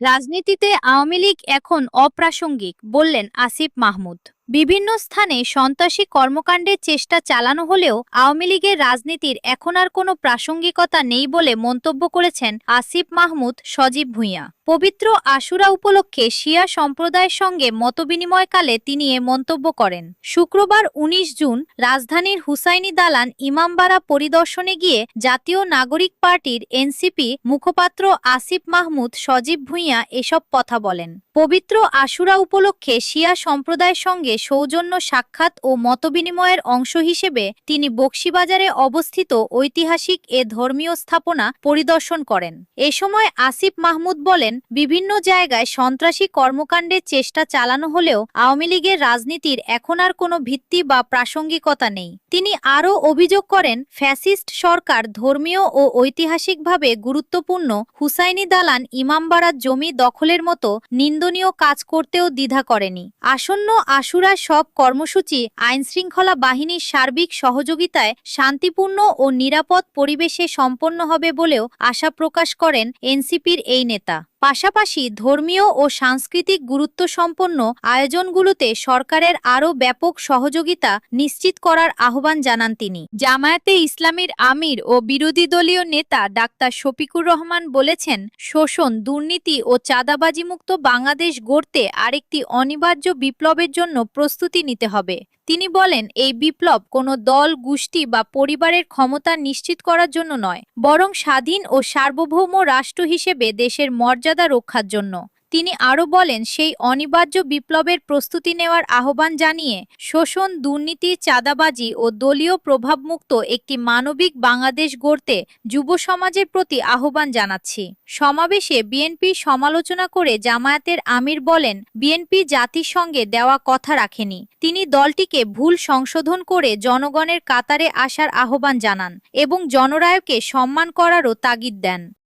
রাজনীতিতে আওয়ামী লীগ এখন অপ্রাসঙ্গিক বললেন আসিফ মাহমুদ। বিভিন্ন স্থানে সন্ত্রাসী কর্মকাণ্ডের চেষ্টা চালানো হলেও আওয়ামী লীগের রাজনীতির এখন আর কোনো প্রাসঙ্গিকতা নেই বলে মন্তব্য করেছেন আসিফ মাহমুদ সজীব ভুঁইয়া। পবিত্র আশুরা উপলক্ষে শিয়া সম্প্রদায়ের সঙ্গে মতবিনিময়কালে তিনি এ মন্তব্য করেন। শুক্রবার ১৯ জুন রাজধানীর হুসাইনি দালান ইমামবাড়া পরিদর্শনে গিয়ে জাতীয় নাগরিক পার্টির এনসিপি মুখপাত্র আসিফ মাহমুদ সজীব ভুঁইয়া এসব কথা বলেন। পবিত্র আশুরা উপলক্ষে শিয়া সম্প্রদায়ের সঙ্গে সৌজন্য সাক্ষাৎ ও মতবিনিময়ের অংশ হিসেবে তিনি বকশীবাজারে অবস্থিত ঐতিহাসিক এ ধর্মীয় স্থাপনা পরিদর্শন করেন। এ সময় আসিফ মাহমুদ বলেন, বিভিন্ন জায়গায় সন্ত্রাসী কর্মকাণ্ডের চেষ্টা চালানো হলেও আওয়ামী লীগের রাজনীতির এখন আর কোনো ভিত্তি বা প্রাসঙ্গিকতা নেই। তিনি আরও অভিযোগ করেন, ফ্যাসিস্ট সরকার ধর্মীয় ও ঐতিহাসিকভাবে গুরুত্বপূর্ণ হুসাইনি দালান ইমামবাড়ার জমি দখলের মতো নিন্দনীয় কাজ করতেও দ্বিধা করেনি। আসন্ন আশুরার সব কর্মসূচি আইনশৃঙ্খলা বাহিনীর সার্বিক সহযোগিতায় শান্তিপূর্ণ ও নিরাপদ পরিবেশে সম্পন্ন হবে বলেও আশা প্রকাশ করেন এনসিপির এই নেতা। পাশাপাশি ধর্মীয় ও সাংস্কৃতিক গুরুত্বসম্পন্ন আয়োজনগুলোতে সরকারের আরও ব্যাপক সহযোগিতা নিশ্চিত করার আহ্বান জানান তিনি। জামায়াতে ইসলামীর আমির ও বিরোধী দলীয় নেতা ডাক্তার শফিকুর রহমান বলেছেন, শোষণ, দুর্নীতি ও চাঁদাবাজিমুক্ত বাংলাদেশ গড়তে আরেকটি অনিবার্য বিপ্লবের জন্য প্রস্তুতি নিতে হবে। তিনি বলেন, এই বিপ্লব কোনো দল, গোষ্ঠী বা পরিবারের ক্ষমতা নিশ্চিত করার জন্য নয়, বরং স্বাধীন ও সার্বভৌম রাষ্ট্র হিসেবে দেশের মর্যাদা রক্ষার জন্য। তিনি আরও বলেন, সেই অনিবার্য বিপ্লবের প্রস্তুতি নেওয়ার আহ্বান জানিয়ে শোষণ, দুর্নীতি, চাঁদাবাজি ও দলীয় প্রভাবমুক্ত একটি মানবিক বাংলাদেশ গড়তে যুব সমাজের প্রতি আহ্বান জানাচ্ছি। সমাবেশে বিএনপি সমালোচনা করে জামায়াতের আমির বলেন, বিএনপি জাতির সঙ্গে দেওয়া কথা রাখেনি। তিনি দলটিকে ভুল সংশোধন করে জনগণের কাতারে আসার আহ্বান জানান এবং জনরায়কে সম্মান করারও তাগিদ দেন।